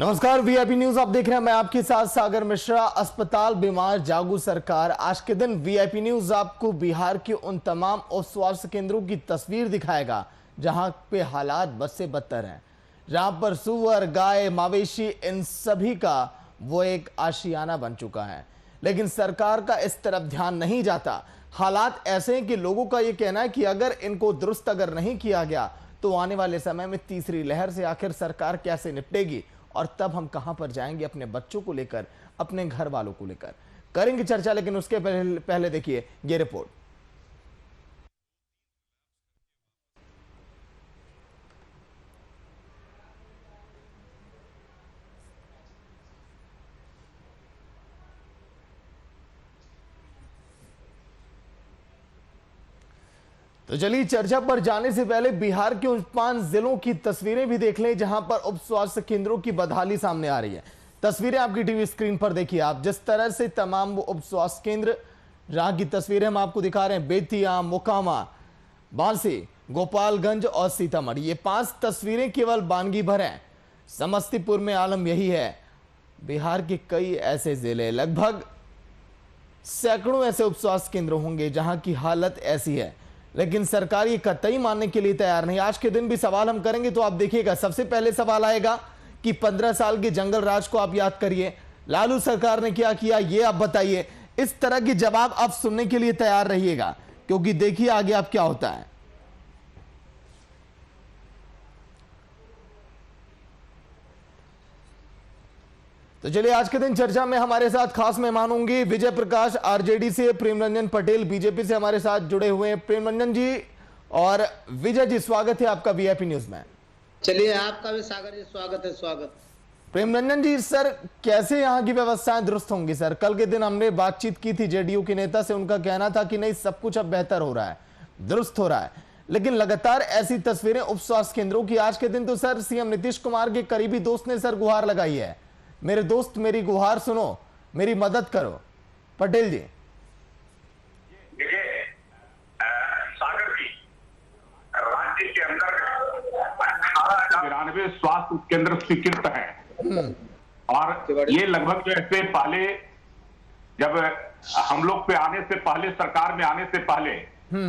नमस्कार, VIP news आप देख रहे हैं। मैं आपके साथ सागर मिश्रा। अस्पताल बीमार जागू सरकार। आज के दिन वीआईपी न्यूज आपको बिहार के उन तमाम उप स्वास्थ्य केंद्रों की तस्वीर दिखाएगा जहां पे हालात बद से बदतर हैं, जहां पर सुअर, गाय, मवेशी, इन सभी का वो एक आशियाना बन चुका है। लेकिन सरकार का इस तरफ ध्यान नहीं जाता। हालात ऐसे हैं कि लोगों का ये कहना है कि अगर इनको दुरुस्त अगर नहीं किया गया तो आने वाले समय में तीसरी लहर से आखिर सरकार कैसे निपटेगी और तब हम कहां पर जाएंगे अपने बच्चों को लेकर, अपने घर वालों को लेकर। करेंगे चर्चा, लेकिन उसके पहले देखिए ये रिपोर्ट। तो चलिए चर्चा पर जाने से पहले बिहार के उन 5 जिलों की तस्वीरें भी देख लें जहां पर उप स्वास्थ्य केंद्रों की बदहाली सामने आ रही है। तस्वीरें आपकी टीवी स्क्रीन पर देखिए आप, जिस तरह से तमाम उप स्वास्थ्य केंद्र जहां की तस्वीरें हम आपको दिखा रहे हैं, बेतिया, मोकामा, बांसी, गोपालगंज और सीतामढ़ी, ये 5 तस्वीरें केवल बानगी भर हैं। समस्तीपुर में आलम यही है। बिहार के कई ऐसे जिले, लगभग सैकड़ों ऐसे उप स्वास्थ्य केंद्र होंगे जहां की हालत ऐसी है, लेकिन सरकार ये कतई मानने के लिए तैयार नहीं। आज के दिन भी सवाल हम करेंगे तो आप देखिएगा, सबसे पहले सवाल आएगा कि 15 साल के जंगल राज को आप याद करिए, लालू सरकार ने क्या किया ये आप बताइए। इस तरह के जवाब आप सुनने के लिए तैयार रहिएगा, क्योंकि देखिए आगे आप क्या होता है। तो चलिए आज के दिन चर्चा में हमारे साथ खास मेहमान होंगे विजय प्रकाश आरजेडी से, प्रेमरंजन पटेल बीजेपी से हमारे साथ जुड़े हुए हैं। प्रेमरंजन जी और विजय जी, स्वागत है आपका वीआईपी न्यूज में। चलिए आपका भी सागर जी स्वागत है। स्वागत। प्रेमरंजन जी, सर कैसे यहाँ की व्यवस्थाएं दुरुस्त होंगी? सर कल के दिन हमने बातचीत की थी जेडीयू के नेता से, उनका कहना था कि नहीं सब कुछ अब बेहतर हो रहा है, दुरुस्त हो रहा है, लेकिन लगातार ऐसी तस्वीरें उप स्वास्थ्य केंद्रों की। आज के दिन तो सर सीएम नीतीश कुमार के करीबी दोस्त ने सर गुहार लगाई है, मेरे दोस्त मेरी गुहार सुनो, मेरी मदद करो। पटेल जी। देखिए सागर जी, राज्य के अंदर 1892 स्वास्थ्य केंद्र स्वीकृत है और ये लगभग जो ऐसे पहले जब हम लोग पे आने से पहले, सरकार में आने से पहले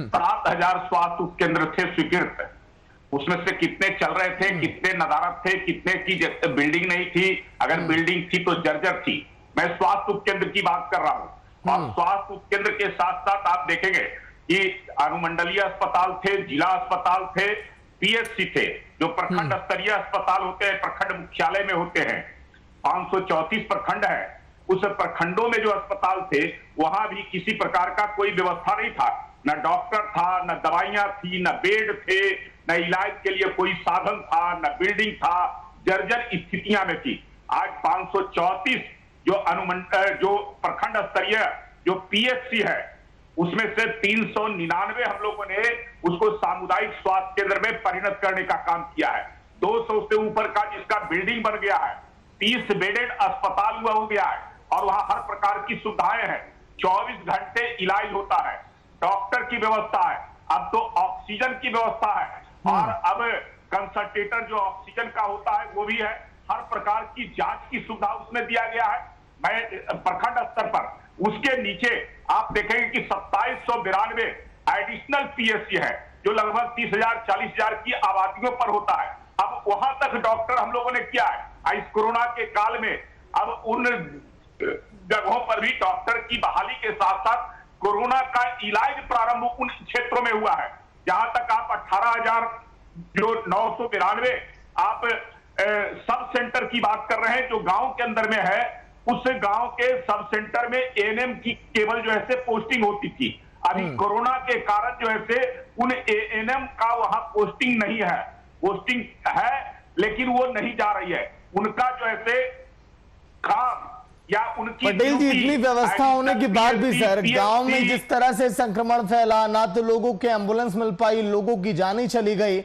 7000 स्वास्थ्य केंद्र थे स्वीकृत। उसमें से कितने चल रहे थे, कितने नदारत थे, कितने की बिल्डिंग नहीं थी, अगर बिल्डिंग थी तो जर्जर थी। मैं स्वास्थ्य उपकेंद्र की बात कर रहा हूं। और स्वास्थ्य उपकेंद्र के साथ साथ आप देखेंगे कि अनुमंडलीय अस्पताल थे, जिला अस्पताल थे, पीएचसी थे, जो प्रखंड स्तरीय अस्पताल होते हैं, प्रखंड मुख्यालय में होते हैं। 534 प्रखंड है। उस प्रखंडों में जो अस्पताल थे वहां भी किसी प्रकार का कोई व्यवस्था नहीं था, न डॉक्टर था, न दवाइयां थी, न बेड थे, न इलाज के लिए कोई साधन था, न बिल्डिंग था, जर्जर स्थितियां में थी। आज 534 जो प्रखंड स्तरीय जो पीएचसी है, उसमें से 399 हम लोगों ने उसको सामुदायिक स्वास्थ्य केंद्र में परिणत करने का काम किया है। 200 से ऊपर का जिसका बिल्डिंग बन गया है, 30 बेडेड अस्पताल हुआ हो गया है और वहां हर प्रकार की सुविधाएं हैं। 24 घंटे इलाज होता है, डॉक्टर की व्यवस्था है, अब तो ऑक्सीजन की व्यवस्था है और अब कंसंट्रेटर जो ऑक्सीजन का होता है वो भी है। हर प्रकार की जांच की सुविधा उसमें दिया गया है। मैं प्रखंड स्तर पर, उसके नीचे आप देखेंगे कि 2792 एडिशनल पीएचसी है, जो लगभग 30,000 40,000 की आबादियों पर होता है। अब वहां तक डॉक्टर हम लोगों ने किया है। इस कोरोना के काल में अब उन जगहों पर भी डॉक्टर की बहाली के साथ साथ कोरोना का इलाज प्रारंभ उन क्षेत्रों में हुआ है जहां तक आप 18,992 आप सब सेंटर की बात कर रहे हैं जो गांव के अंदर में है। उस गांव के सब सेंटर में एएनएम की केवल जो है पोस्टिंग होती थी। अभी कोरोना के कारण जो है उन एएनएम का वहां पोस्टिंग नहीं है, पोस्टिंग है लेकिन वो नहीं जा रही है। उनका जो है काम या उनकी पटेल जी, इतनी व्यवस्था होने के बाद भी सर गांव में जिस तरह से संक्रमण फैला, ना तो लोगों के एम्बुलेंस मिल पाई, लोगों की जानें चली गई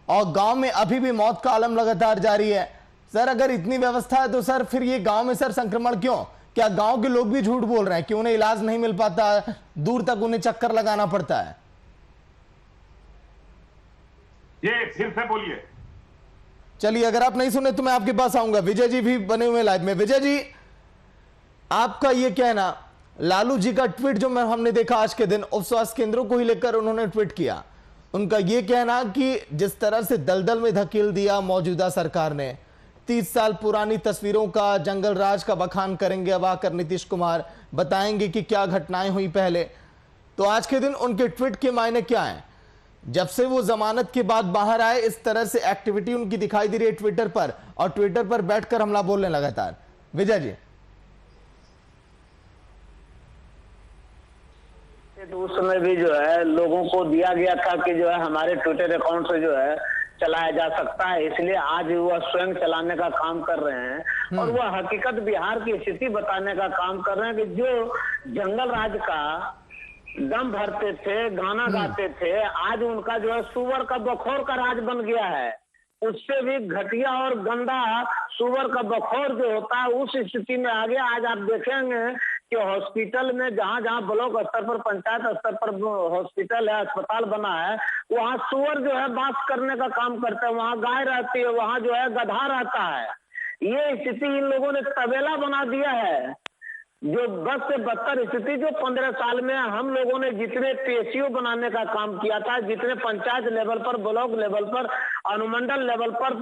और गांव में अभी भी मौत का आलम लगातार जारी है। सर अगर इतनी व्यवस्था है तो सर फिर ये गांव में सर संक्रमण क्यों? क्या गांव के लोग भी झूठ बोल रहे हैं कि उन्हें इलाज नहीं मिल पाता है, दूर तक उन्हें चक्कर लगाना पड़ता है? ये फिर से बोलिए। चलिए, अगर आप नहीं सुने तो मैं आपके पास आऊंगा। विजय जी भी बने हुए लाइव में। विजय जी, आपका ये कहना, लालू जी का ट्वीट जो हमने देखा आज के दिन उप स्वास्थ्य केंद्रों को ही लेकर उन्होंने ट्वीट किया, उनका ये कहना कि जिस तरह से दलदल में धकेल दिया मौजूदा सरकार ने, 30 साल पुरानी तस्वीरों का, जंगल राज का बखान करेंगे अब आकर नीतीश कुमार, बताएंगे कि क्या घटनाएं हुई पहले। तो आज के दिन उनके ट्वीट के मायने क्या हैं? जब से वो जमानत के बाद बाहर आए, इस तरह से एक्टिविटी उनकी दिखाई दे रही है ट्विटर पर, और ट्विटर पर बैठकर हमला बोलने लगातार। विजय जी, तो उस समय भी जो है लोगों को दिया गया था कि जो है हमारे ट्विटर अकाउंट से जो है चलाया जा सकता है, इसलिए आज वह स्वयं चलाने का काम कर रहे हैं और वह हकीकत बिहार की स्थिति बताने का काम कर रहे हैं कि जो जंगल राज का दम भरते थे, गाना गाते थे, आज उनका जो है सुअर का बखौर का राज बन गया है। उससे भी घटिया और गंदा सुअर का बखौर जो होता है उस स्थिति में आ गया। आज आप देखेंगे कि हॉस्पिटल में जहां जहां ब्लॉक स्तर पर, पंचायत स्तर पर हॉस्पिटल है, अस्पताल बना है, वहां सुअर जो है बास करने का काम करता है, वहां गाय रहती है, वहां जो है गधा रहता है। ये स्थिति इन लोगों ने तबेला बना दिया है। जो बस से बदतर स्थिति जो 15 साल में हम लोगों ने जितने पीएसयू बनाने का काम किया था, जितने पंचायत लेवल पर, ब्लॉक लेवल पर, अनुमंडल लेवल पर,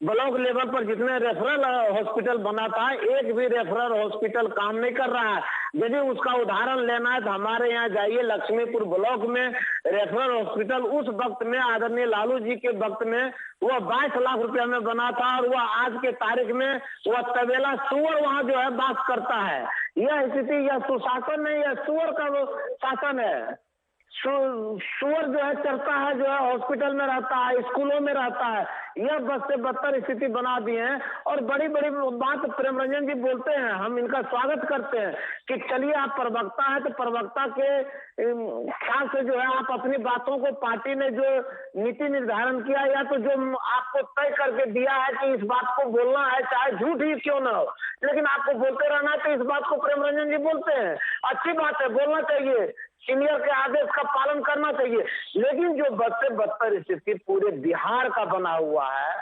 ब्लॉक लेवल पर जितने रेफरल हॉस्पिटल बना था, एक भी रेफरल हॉस्पिटल काम नहीं कर रहा है। यदि उसका उदाहरण लेना है तो हमारे यहाँ जाइए, लक्ष्मीपुर ब्लॉक में रेफरल हॉस्पिटल उस वक्त में, आदरणीय लालू जी के वक्त में, वह 22 लाख रुपया में बना था और वह आज के तारीख में वह तबेला सुअर वहां जो है बात करता है। यह स्थिति, यह सुशासन है, यह सुअर का वो शासन है। सुअर जो है चरता है, जो है हॉस्पिटल में रहता है, स्कूलों में रहता है। यह बस से बदतर स्थिति बना दी है। और बड़ी बड़ी बात प्रेम रंजन जी बोलते हैं, हम इनका स्वागत करते हैं कि चलिए आप प्रवक्ता है तो प्रवक्ता के ख्याल से जो है आप अपनी बातों को, पार्टी ने जो नीति निर्धारण किया या तो जो आपको तय करके दिया है कि इस बात को बोलना है, चाहे झूठ ही क्यों ना हो, लेकिन आपको बोलते रहना है, तो इस बात को प्रेम रंजन जी बोलते हैं। अच्छी बात है, बोलना चाहिए, सीनियर के आदेश का पालन करना चाहिए। लेकिन जो बद से बदतर स्थिति पूरे बिहार का बना हुआ है,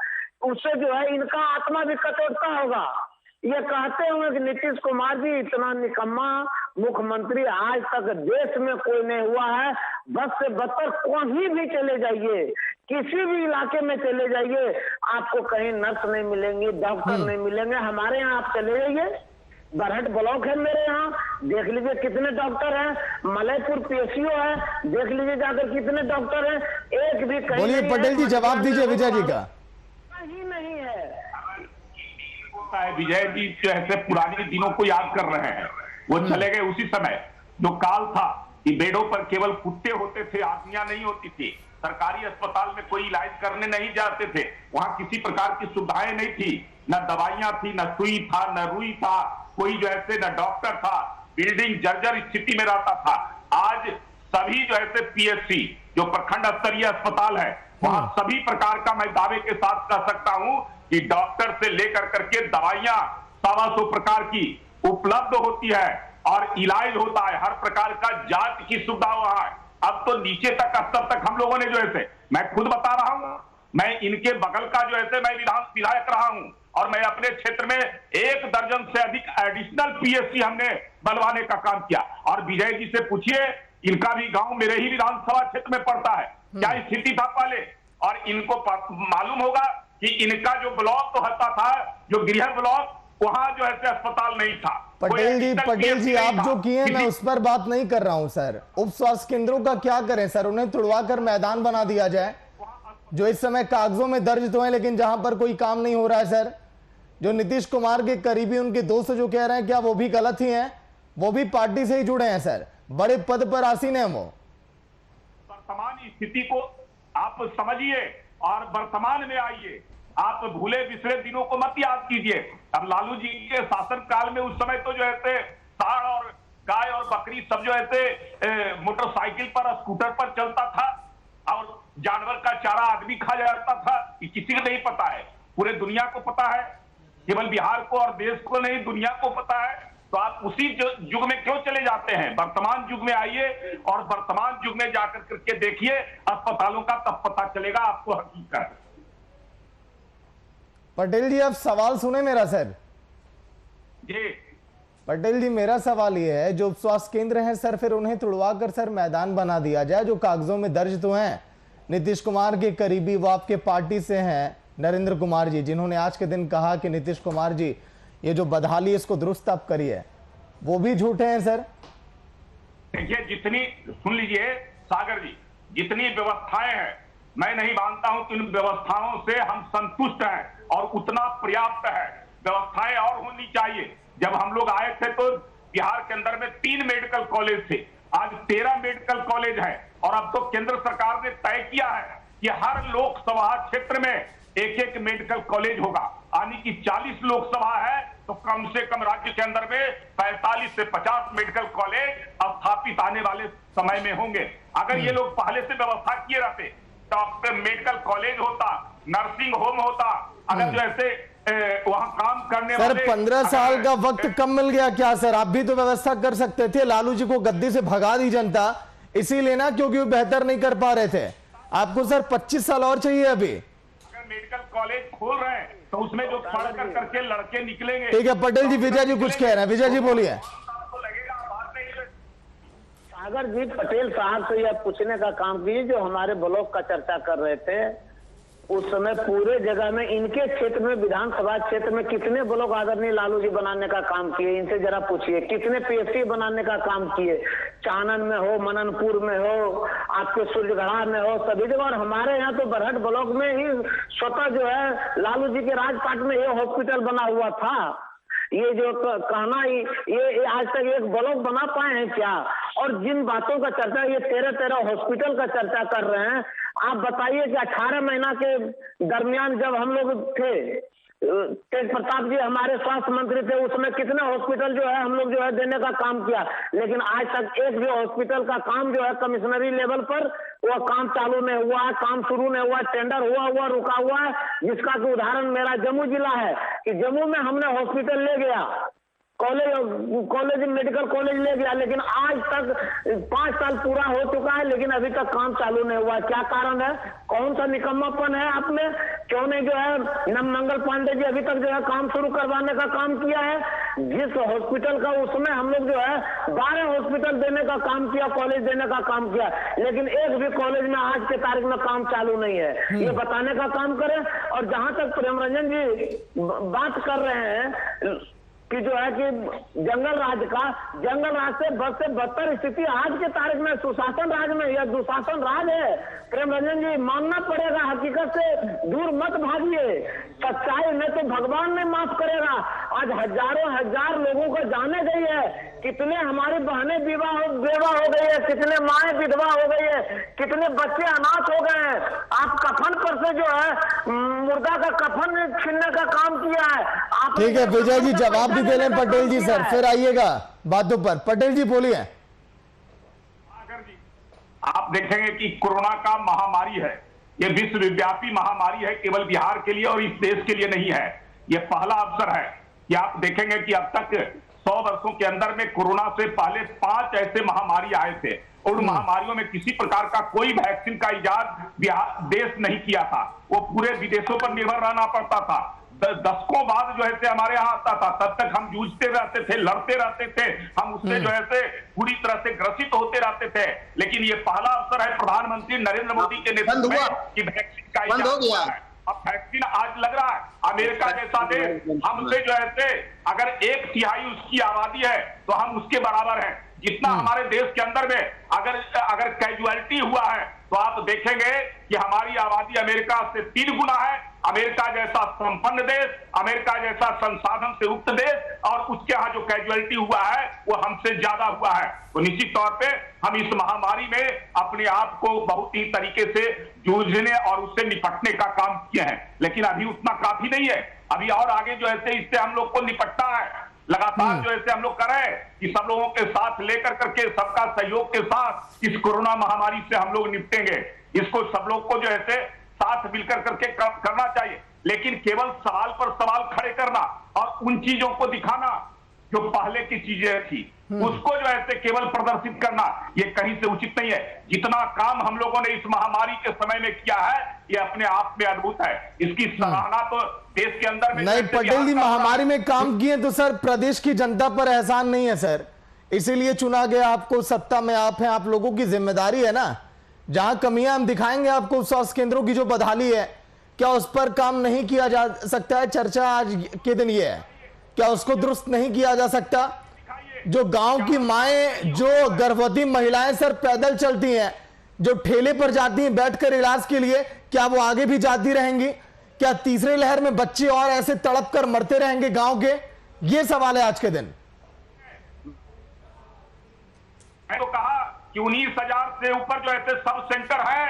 उससे जो है इनका आत्मा भी कटोटता होगा। ये कहते होंगे कि नीतीश कुमार जी इतना निकम्मा मुख्यमंत्री आज तक देश में कोई नहीं हुआ है। बस से बदतर कहीं भी चले जाइए, किसी भी इलाके में चले जाइए, आपको कहीं नर्स नहीं मिलेंगी, डॉक्टर नहीं मिलेंगे। हमारे यहाँ आप चले जाइए, बरहट ब्लॉक है मेरे यहाँ, देख लीजिए कितने डॉक्टर हैं, मलयपुर पीएसयू है, देख लीजिए जाकर कितने डॉक्टर हैं, एक भी कहीं बोलिए पटेल जी, जवाब दीजिए विजय जी का। कहीं नहीं है। विजय जी जो ऐसे पुराने दिनों को याद कर रहे हैं, वो चले गए उसी समय जो काल था कि बेडों पर केवल कुत्ते होते थे, आदमियां नहीं होती थी। सरकारी अस्पताल में कोई इलाज करने नहीं जाते थे, वहां किसी प्रकार की सुविधाएं नहीं थी, न दवाइयां थी, न सुई था, न रुई था, कोई जो ऐसे न डॉक्टर था, बिल्डिंग जर्जर स्थिति में रहता था। आज सभी जो ऐसे पीएचसी जो प्रखंड स्तरीय अस्पताल है, वहां सभी प्रकार का मैं दावे के साथ कह सकता हूं कि डॉक्टर से लेकर करके दवाइयां 125 प्रकार की उपलब्ध होती है और इलाज होता है, हर प्रकार का जांच की सुविधा वहां है। अब तो नीचे तक स्तर तक हम लोगों ने जो ऐसे, मैं खुद बता रहा हूं, मैं इनके बगल का जो ऐसे मैं विधायक रहा हूं और मैं अपने क्षेत्र में 1 दर्जन से अधिक एडिशनल पीएचसी हमने बनवाने का काम किया। और विजय जी से पूछिए, इनका भी गांव मेरे ही विधानसभा क्षेत्र में पड़ता है, क्या स्थिति था पहले, और इनको मालूम होगा कि इनका जो ब्लॉक तो होता था, जो गृह ब्लॉक, वहां जो ऐसे अस्पताल नहीं था। पटेल जी आप जो किए, मैं उस पर बात नहीं कर रहा हूं सर। उप स्वास्थ्य केंद्रों का क्या करें सर? उन्हें तुड़वा कर मैदान बना दिया जाए, जो इस समय कागजों में दर्ज तो है लेकिन जहां पर कोई काम नहीं हो रहा है सर। जो नीतीश कुमार के करीबी उनके दोस्त जो कह रहे हैं, क्या वो भी गलत ही हैं? वो भी पार्टी से ही जुड़े हैं सर, बड़े पद पर आसीन है वो। वर्तमान स्थिति को आप समझिए और वर्तमान में आइए, आप भूले पिछले दिनों को मत याद कीजिए। अब लालू जी के शासन काल में उस समय तो जो ऐसे सांड और गाय और बकरी सब जो ऐसे मोटरसाइकिल पर, स्कूटर पर चलता था और जानवर का चारा आदमी खा जाता था, ये किसी को नहीं पता है, पूरे दुनिया को पता है, केवल बिहार को और देश को नहीं दुनिया को पता है। तो आप उसी युग में क्यों चले जाते हैं? वर्तमान युग में आइए और वर्तमान युग में जाकर करके देखिए अस्पतालों का, तब पता चलेगा आपको हकीकत। पटेल जी आप सवाल सुने मेरा सर। जी पटेल जी मेरा सवाल ये है, जो स्वास्थ्य केंद्र हैं सर फिर उन्हें तुड़वा कर सर मैदान बना दिया जाए। जो कागजों में दर्ज तो हैं, नीतीश कुमार के करीबी वो आपके पार्टी से हैं नरेंद्र कुमार जी, जिन्होंने आज के दिन कहा कि नीतीश कुमार जी ये जो बदहाली इसको दुरुस्त आप करिए, वो भी झूठे हैं सर। देखिए, जितनी सुन लीजिए सागर जी, जितनी व्यवस्थाएं हैं, मैं नहीं मानता हूं कि उन व्यवस्थाओं से हम संतुष्ट हैं और उतना पर्याप्त है। व्यवस्थाएं और होनी चाहिए। जब हम लोग आए थे तो बिहार के अंदर में 3 मेडिकल कॉलेज थे, आज 13 मेडिकल कॉलेज है और अब तो केंद्र सरकार ने तय किया है कि हर लोकसभा क्षेत्र में एक मेडिकल कॉलेज होगा। यानी कि 40 लोकसभा है तो कम से कम राज्य के अंदर में 45 से 50 मेडिकल कॉलेज स्थापित आने वाले समय में होंगे। अगर ये लोग पहले से व्यवस्था किए रहते, डॉक्टर मेडिकल कॉलेज होता, नर्सिंग होम होता, अगर जो ऐसे वहां काम करने सर वाले 15 साल का वक्त कम मिल गया क्या सर? आप भी तो व्यवस्था कर सकते थे। लालू जी को गद्दी से भगा दी जनता इसीलिए ना, क्योंकि वो बेहतर नहीं कर पा रहे थे। आपको सर 25 साल और चाहिए अभी। अगर मेडिकल कॉलेज खोल रहे हैं तो उसमें जो पढ़ कर करके लड़के निकलेंगे। ठीक है पटेल जी, विजय जी कुछ कह रहे हैं, विजय जी बोलिए। सागर जी, पटेल साहब से यह पूछने का काम कीजिए, जो हमारे ब्लॉक का चर्चा कर रहे थे उस समय पूरे जगह में इनके क्षेत्र में, विधानसभा क्षेत्र में कितने ब्लॉक आदरणीय लालू जी बनाने का काम किए, इनसे जरा पूछिए। कितने पीएससी बनाने का काम किए, चानन में हो, मननपुर में हो, आपके सूर्यगढ़ा में हो, सभी जगह। और हमारे यहाँ तो बरहट ब्लॉक में ही स्वतः जो है लालू जी के राजपाट में ये हॉस्पिटल बना हुआ था। ये जो कहना ये आज तक एक ब्लॉक बना पाए हैं क्या? और जिन बातों का चर्चा, ये 13 हॉस्पिटल का चर्चा कर रहे हैं, आप बताइए कि 18 महीना के दरमियान जब हम लोग थे, तेज प्रताप जी हमारे स्वास्थ्य मंत्री थे, उसमें कितने हॉस्पिटल जो है हम लोग जो है देने का काम किया, लेकिन आज तक एक भी हॉस्पिटल का काम जो है कमिश्नरी लेवल पर वो काम चालू नहीं हुआ है, काम शुरू नहीं हुआ, टेंडर हुआ रुका हुआ है। जिसका कि उदाहरण मेरा जम्मू जिला है कि जम्मू में हमने हॉस्पिटल ले गया, कॉलेज मेडिकल कॉलेज ले गया, लेकिन आज तक 5 साल पूरा हो चुका है लेकिन अभी तक काम चालू नहीं हुआ। क्या कारण है? कौन सा निकम्मापन है आप में? क्यों नहीं जो है नममंगल पांडे जी अभी तक जो है काम शुरू करवाने का काम किया है? जिस हॉस्पिटल का उसमें हम लोग जो है 12 हॉस्पिटल देने का काम किया, कॉलेज देने का काम किया, लेकिन एक भी कॉलेज में आज के तारीख में काम चालू नहीं है। ये बताने का काम करें। और जहां तक प्रेम रंजन जी बात कर रहे हैं कि जो है कि जंगल राज से बदतर स्थिति आज के तारीख में सुशासन राज में या दुशासन राज है। प्रेम रंजन जी मानना पड़ेगा, हकीकत से दूर मत भागिए। सच्चाई में तो भगवान ने माफ करेगा। आज हजारों हजार लोगों को जाने गई है, कितने हमारी बहनें बेवा हो गई है, कितने माएं विधवा हो गई है, कितने बच्चे अनाथ हो गए हैं। आप कफन पर से जो है मुर्दा का कफन छीनने का काम किया है। आप ठीक है विजय जी, जवाब भी दे लें पटेल जी सर, फिर आइएगा बातों पर। पटेल जी बोलिए। आप देखेंगे कि कोरोना का महामारी है, ये विश्वव्यापी महामारी है, केवल बिहार के लिए और इस देश के लिए नहीं है। ये पहला अवसर है कि आप देखेंगे कि अब तक 100 वर्षों के अंदर में कोरोना से पहले 5 ऐसे महामारी आए थे। उन महामारियों में किसी प्रकार का कोई वैक्सीन का इजाद देश नहीं किया था, वो पूरे विदेशों पर निर्भर रहना पड़ता था। दशकों बाद जो है हमारे यहाँ आता था, तब तक हम जूझते रहते थे, लड़ते रहते थे, हम उससे जो है पूरी तरह से ग्रसित होते रहते थे। लेकिन ये पहला अवसर है प्रधानमंत्री नरेंद्र मोदी के नेतृत्व में कि वैक्सीन का इजाद हुआ है। अब वैक्सीन आज लग रहा है, अमेरिका जैसा देश हमसे जो है अगर 1/3 उसकी आबादी है तो हम उसके बराबर हैं। जितना हमारे देश के अंदर में अगर कैजुअलिटी हुआ है तो आप देखेंगे कि हमारी आबादी अमेरिका से 3 गुना है। अमेरिका जैसा संपन्न देश, अमेरिका जैसा संसाधन से युक्त देश, और उसके यहाँ जो कैजुअलिटी हुआ है वो हमसे ज्यादा हुआ है। तो निश्चित तौर पे हम इस महामारी में अपने आप को बहुत ही तरीके से जूझने और उससे निपटने का काम किए हैं, लेकिन अभी उतना काफी नहीं है। अभी और आगे जो है इससे हम लोग को निपटना है। लगातार जो ऐसे हम लोग कर रहे हैं कि सब लोगों के साथ लेकर करके, सबका सहयोग के साथ इस कोरोना महामारी से हम लोग निपटेंगे। इसको सब लोग को जो है साथ मिलकर करके करना चाहिए, लेकिन केवल सवाल पर सवाल खड़े करना और उन चीजों को दिखाना जो पहले की चीजें थी उसको जो है केवल प्रदर्शित करना, ये कहीं से उचित नहीं है। जितना काम हम लोगों ने इस महामारी के समय में किया है, ये अपने आप में अद्भुत है। इसकी सराहना तो देश के अंदर में नहीं, पटेल जी महामारी में काम किए तो सर प्रदेश की जनता पर एहसान नहीं है सर, इसीलिए चुना गया आपको, सत्ता में आप हैं, आप लोगों की जिम्मेदारी है ना। जहां कमियां हम दिखाएंगे आपको, स्वास्थ्य केंद्रों की जो बदहाली है, क्या उस पर काम नहीं किया जा सकता है? चर्चा आज के दिन ये है, क्या उसको दुरुस्त नहीं किया जा सकता? जो गांव की माएं, जो गर्भवती महिलाएं सर पैदल चलती हैं, जो ठेले पर जाती हैं बैठकर इलाज के लिए, क्या वो आगे भी जाती रहेंगी? क्या तीसरे लहर में बच्चे और ऐसे तड़प कर मरते रहेंगे गांव के? ये सवाल है आज के दिन। मैं तो कहा कि 19,000 से ऊपर जो ऐसे सब सेंटर है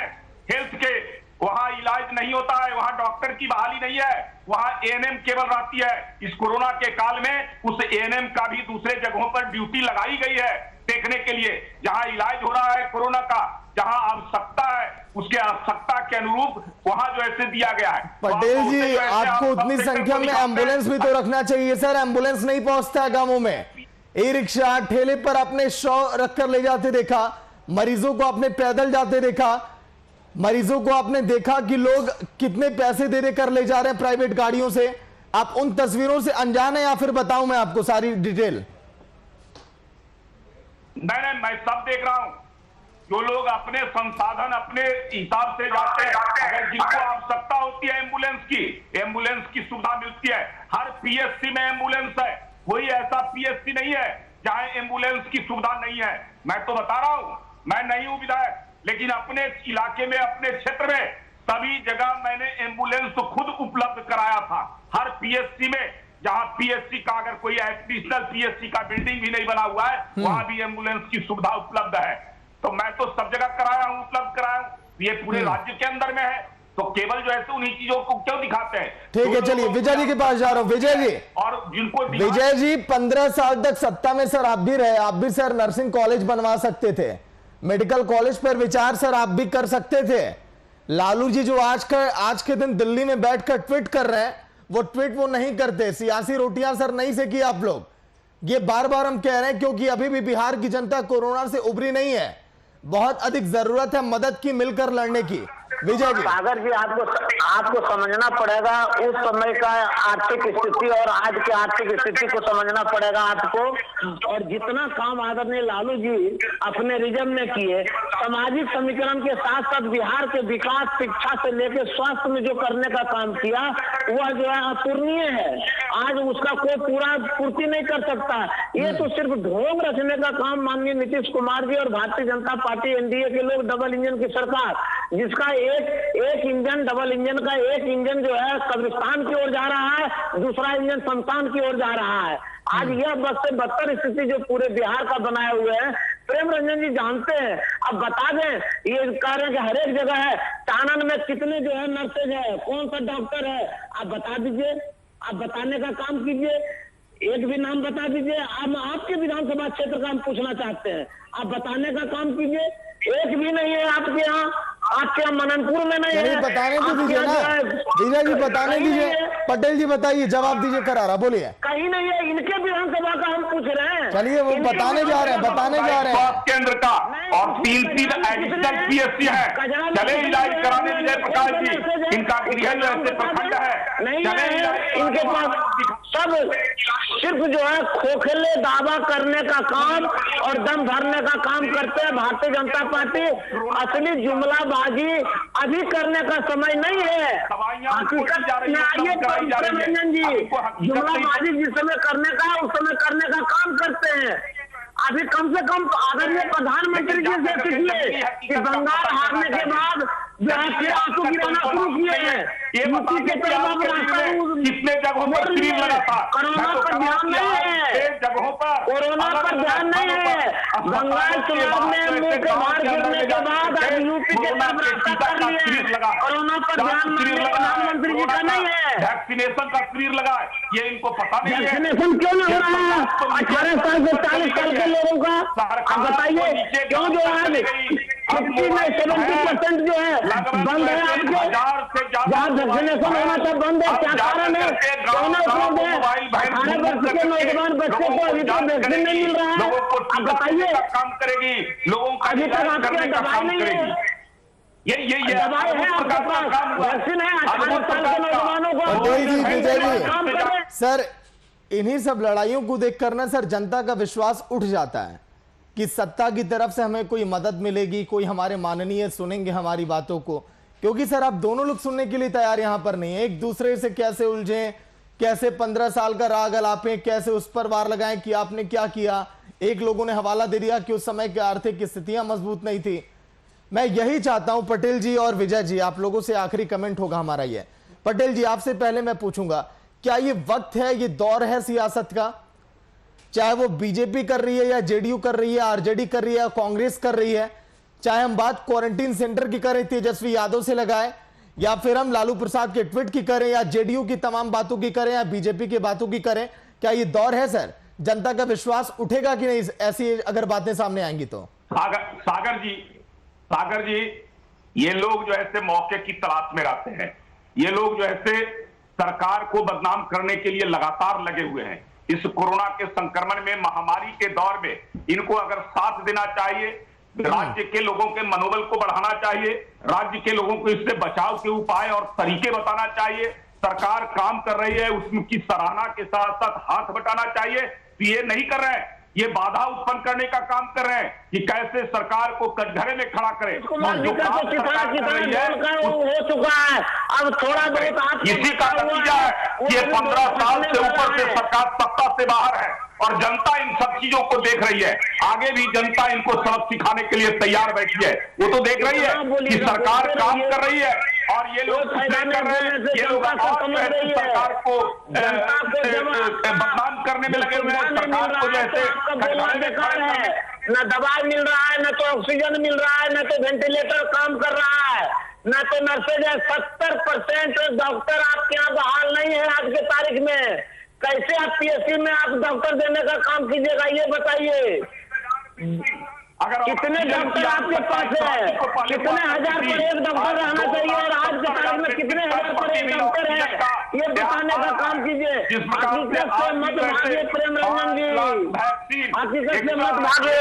हेल्थ के, वहां इलाज नहीं होता है, वहां डॉक्टर की बहाली नहीं है, वहां एएनएम केवल रहती है। इस कोरोना के काल में उस एएनएम का भी दूसरे जगहों पर ड्यूटी लगाई गई है देखने के लिए, जहां इलाज हो रहा है कोरोना का, जहां आवश्यकता है उसके आवश्यकता के अनुरूप वहां जो ऐसे दिया गया है। पटेल जी, आपको उतनी संख्या में एम्बुलेंस भी तो रखना चाहिए सर, एम्बुलेंस नहीं पहुंचता है गांवों में। ई रिक्शा ठेले पर अपने शव रखकर ले जाते देखा, मरीजों को अपने पैदल जाते देखा, मरीजों को आपने देखा कि लोग कितने पैसे दे देकर ले जा रहे हैं प्राइवेट गाड़ियों से। आप उन तस्वीरों से अनजान है या फिर बताऊं मैं आपको सारी डिटेल? नहीं, मैं सब देख रहा हूं। जो लोग अपने संसाधन अपने हिसाब से जाते हैं, अगर जिनको आवश्यकता होती है एम्बुलेंस की सुविधा मिलती है। हर पीएससी में एम्बुलेंस है, कोई ऐसा पीएससी नहीं है जहां एम्बुलेंस की सुविधा नहीं है। मैं तो बता रहा हूं, मैं नहीं हूं विधायक, लेकिन अपने इलाके में, अपने क्षेत्र में सभी जगह मैंने एम्बुलेंस तो खुद उपलब्ध कराया था। हर पीएससी में, जहां पीएससी का अगर कोई एडिशनल पीएससी का बिल्डिंग भी नहीं बना हुआ है, वहां भी एम्बुलेंस की सुविधा उपलब्ध है। तो मैं तो सब जगह कराया हूं, उपलब्ध कराया हूं। ये पूरे राज्य के अंदर में है, तो केवल जो ऐसे उन्हीं चीजों को क्यों दिखाते हैं? ठीक है, चलिए विजय जी के पास जा रहा हूं। विजय जी, और जिनको विजय जी 15 साल तक सत्ता में सर आप भी रहे, आप भी सर नर्सिंग कॉलेज बनवा सकते थे, मेडिकल कॉलेज पर विचार सर आप भी कर सकते थे। लालू जी जो आज के दिन दिल्ली में बैठकर ट्वीट कर रहे हैं, वो ट्वीट वो नहीं करते। सियासी रोटियां सर नहीं सेकी आप लोग, ये बार बार हम कह रहे हैं, क्योंकि अभी भी बिहार की जनता कोरोना से उभरी नहीं है, बहुत अधिक जरूरत है मदद की, मिलकर लड़ने की। विजय जी, सागर जी, आपको समझना पड़ेगा उस समय का आर्थिक स्थिति और आज की आर्थिक स्थिति को समझना पड़ेगा आपको। और जितना काम आदरणीय लालू जी अपने रिजर्व में किए, सामाजिक समीकरण के साथ साथ बिहार के विकास, शिक्षा से लेकर स्वास्थ्य में जो करने का काम किया, वह जो है अपूरणीय है। आज उसका कोई पूरा पूर्ति नहीं कर सकता। ये तो सिर्फ ढोंग रचने का काम माननीय नीतीश कुमार जी और भारतीय जनता पार्टी एनडीए के लोग, डबल इंजन की सरकार, जिसका एक इंजन, डबल इंजन का एक इंजन जो है कब्रिस्तान की ओर जा रहा है, दूसरा इंजन शमशान की ओर जा रहा है। आज यह बद से बदतर स्थिति जो पूरे बिहार का बनाए हुए है, प्रेम रंजन जी जानते हैं। अब बता दें, ये कह रहे हैं कि हर एक जगह है, टानन में कितने जो है नर्सेज है, कौन सा डॉक्टर है, आप बता दीजिए, आप बताने का काम कीजिए, एक भी नाम बता दीजिए। हम आपके विधानसभा क्षेत्र का हम पूछना चाहते हैं, आप बताने का काम कीजिए। एक भी नहीं है आपके यहाँ मननपुर में नहीं है। बताने तो दीजिए ना विजय जी, बताने दीजिए। पटेल जी बताइए, जवाब दीजिए करारा, बोलिए। कहीं नहीं है, इनके विधानसभा का हम पूछ रहे हैं। चलिए वो बताने जा रहे हैं, स्वास्थ्य केंद्र का और 3 एडिशनल पीएससी है, चले इलाज कराने विजय प्रकाश जी, इनका गृह जो ऐसे प्रखंड है, नहीं है इनके पास। सब सिर्फ जो है खोखले दावा करने का काम और दम भरने का काम करते हैं भारतीय जनता पार्टी। असली जुमलाबाजी अभी करने का समय नहीं है। हकीकत में आइए रंजन जी, जुमलाबाजी जिस समय करने का उस समय करने का काम करते हैं। अभी कम से कम आदरणीय प्रधानमंत्री जी से सीखिए कि बंगाल हारने के बाद जो है फिर आंसू गिराना शुरू किए हैं। कितने जगहों पर स्क्रीन लगा था, कोरोना पर ध्यान नहीं है, जगहों पर कोरोना पर ध्यान नहीं है। बंगाल चुनाव में मुंह के बाहर गिरने के बाद अब यूपी के तरफ रास्ता कर लिए। कोरोना पर ध्यान प्रधानमंत्री जी का नहीं है। वैक्सीनेशन का स्क्रीन लगा, ये इनको पता नहीं है। वैक्सीनेशन क्यों नहीं हो रहा है 18 साल से 40 साल के लोगों का? आप बताइए क्यों जो आज 70% जो है बंद है आपके, जहाँ वैक्सीनेशन होना था बंद है, क्या कारण है? क्यों ना उपलब्ध है? 18 वर्ष के नौजवान बच्चे को अभी तक वैक्सीन नहीं मिल रहा है। आप बताइए, काम करेगी, लोगों का अभी तक आपके दवाई नहीं है। ये दवाई है आपके पास, वैक्सीन है, 18 साल के नौजवानों को पटेल जी, विजय जी, काम कर रहे हैं। सर इन्हीं सब लड़ाइयों को देख कर ना सर जनता का विश्वास उठ जाता है कि सत्ता की तरफ से हमें कोई मदद मिलेगी, कोई हमारे माननीय सुनेंगे हमारी बातों को। क्योंकि सर आप दोनों लोग सुनने के लिए तैयार यहां पर नहीं है, एक दूसरे से कैसे उलझे, कैसे 15 साल का राग अलापे, कैसे उस पर वार लगाएं कि आपने क्या किया। एक लोगों ने हवाला दे दिया कि उस समय की आर्थिक स्थितियां मजबूत नहीं थी। मैं यही चाहता हूं पटेल जी और विजय जी, आप लोगों से आखिरी कमेंट होगा हमारा ये। पटेल जी आपसे पहले मैं पूछूंगा, क्या ये वक्त है, ये दौर है सियासत का, चाहे वो बीजेपी कर रही है या जेडीयू कर रही है, आरजेडी कर रही है या कांग्रेस कर रही है, चाहे हम बात क्वारंटीन सेंटर की करें तेजस्वी यादव से लगाए, या फिर हम लालू प्रसाद के ट्वीट की करें, या जेडीयू की तमाम बातों की करें, या बीजेपी की बातों की करें, क्या ये दौर है सर, जनता का विश्वास उठेगा कि नहीं ऐसी अगर बातें सामने आएंगी तो? सागर जी, ये लोग जो ऐसे मौके की तलाश में रहते हैं, ये लोग जो ऐसे सरकार को बदनाम करने के लिए लगातार लगे हुए हैं। इस कोरोना के संक्रमण में, महामारी के दौर में इनको अगर साथ देना चाहिए, राज्य के लोगों के मनोबल को बढ़ाना चाहिए, राज्य के लोगों को इससे बचाव के उपाय और तरीके बताना चाहिए। सरकार काम कर रही है, उसकी सराहना के साथ साथ हाथ बटाना चाहिए। तो ये नहीं कर रहे हैं, ये बाधा उत्पन्न करने का काम कर रहे हैं कि कैसे सरकार को कटघरे में खड़ा करें। हो चुका है, अब थोड़ा बहुत इसी का नतीजा है कि ये 15 साल से ऊपर से सरकार सत्ता से बाहर है और जनता इन सब चीजों को देख रही है। आगे भी जनता इनको सबक सिखाने के लिए तैयार बैठी है। वो तो देख रही है कि सरकार काम कर रही है और ये लोग कुछ नहीं कर रहे हैं। ये लोग सरकार को बदनाम करने में लगे हुए हैं। सरकार को जैसे न दवाई मिल रहा है, न तो ऑक्सीजन मिल रहा है, न तो वेंटिलेटर काम कर रहा है, न तो नर्सेज है। 70% डॉक्टर आपके यहाँ बहाल नहीं है आज के तारीख में। कैसे आप पीएससी में आप डॉक्टर देने का काम कीजिएगा, ये बताइए। कितने डॉक्टर आपके पास है, कितने हजार पर एक डॉक्टर रहना चाहिए और आज के तारीख में कितने हजार पर एक डॉक्टर है, ये बताने का काम कीजिए। हकीकत से मत भागे प्रेम रंजन जी, हकीकत से मत भागे।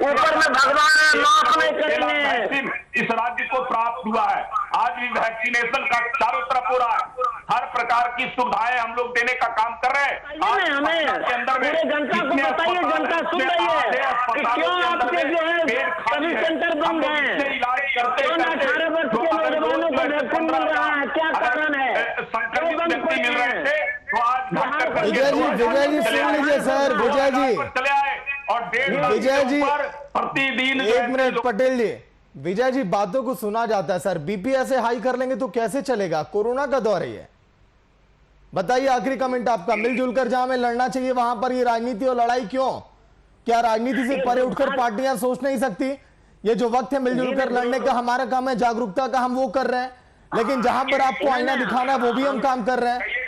ऊपर में भगवान है, माफ नहीं करेंगे। इस राज्य को प्राप्त हुआ है, आज भी वैक्सीनेशन का चारों तरफ हो रहा है। हर प्रकार की सुविधाएं हम लोग देने का काम कर रहे हैं। हमें पूरे जनता को बताइए, जनता सुन रही है कि क्यों आपके जो है सभी सेंटर बंद हैं, क्यों 18 वर्ष के नौजवानों को वैक्सीन मिल रहा है, क्या कारण है, क्यों बंद पड़े हैं? विजय जी सुन लीजिए सर, विजय जी, और विजय जी प्रतिदिन एक मिनट पटेल जी, विजय जी बातों को सुना जाता है सर, बीपी ऐसे हाई कर लेंगे तो कैसे चलेगा? कोरोना का दौर है, बताइए आखिरी कमेंट आपका। मिलजुल कर जहां हमें लड़ना चाहिए वहां पर ये राजनीति और लड़ाई क्यों? क्या राजनीति से परे उठकर पार्टियां सोच नहीं सकती? ये जो वक्त है मिलजुल कर लड़ने का, हमारा काम है जागरूकता का, हम वो कर रहे हैं। लेकिन जहां पर आपको आईना दिखाना है वो भी हम काम कर रहे हैं।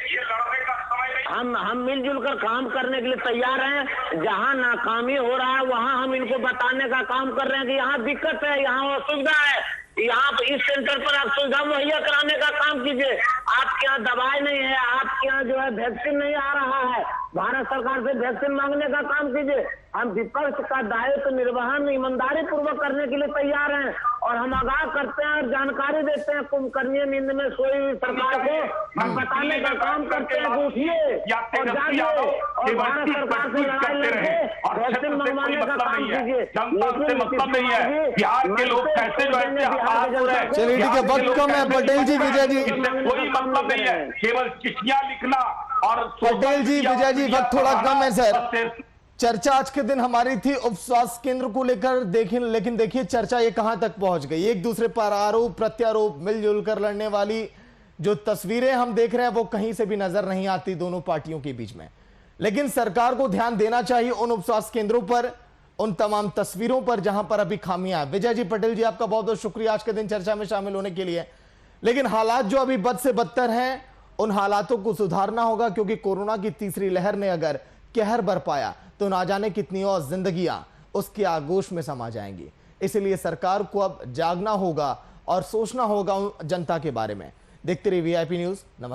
हम मिलजुल कर काम करने के लिए तैयार हैं। जहां नाकामी हो रहा है वहां हम इनको बताने का काम कर रहे हैं कि यहाँ दिक्कत है, यहाँ असुविधा है, यहाँ इस सेंटर पर आप सुविधा मुहैया कराने का काम कीजिए। आपके यहाँ दवाई नहीं है, आपके यहाँ जो है वैक्सीन नहीं आ रहा है, भारत सरकार से वैक्सीन मांगने का काम कीजिए। हम विपक्ष का दायित्व निर्वहन ईमानदारी पूर्वक करने के लिए तैयार हैं और हम आगाह करते हैं और जानकारी देते हैं। कुंभकर्णीय नींद में सोई हुई सरकार को हम बताने का काम करते हैं कि उठिए और जागिए और भारत सरकार से लड़ाई लड़के वैक्सीन मंगवाने का काम कीजिए। बिहार के लोग कैसे जो है, चलिए ठीक है, वक्त कम है पटेल जी, विजय जी, कोई मतलब नहीं है, केवल चिट्ठियां लिखना। और पटेल जी, विजय जी, वक्त थोड़ा कम है सर। चर्चा आज के दिन हमारी थी उप स्वास्थ्य केंद्र को लेकर, लेकिन देखिए चर्चा ये कहां तक पहुंच गई। एक दूसरे पर आरोप प्रत्यारोप, मिलजुल कर लड़ने वाली जो तस्वीरें हम देख रहे हैं वो कहीं से भी नजर नहीं आती दोनों पार्टियों के बीच में। लेकिन सरकार को ध्यान देना चाहिए उन उप स्वास्थ्य केंद्रों पर, उन तमाम तस्वीरों पर जहां पर अभी खामियां हैं। विजय जी, पटेल जी, आपका बहुत बहुत शुक्रिया आज के दिन चर्चा में शामिल होने के लिए। लेकिन हालात जो अभी बद से बदतर हैं, उन हालातों को सुधारना होगा, क्योंकि कोरोना की तीसरी लहर ने अगर कहर बरपाया तो ना जाने कितनी और जिंदगियां उसके आगोश में समा जाएंगी। इसलिए सरकार को अब जागना होगा और सोचना होगा जनता के बारे में। देखते रहिए VIP न्यूज़। नमस्कार।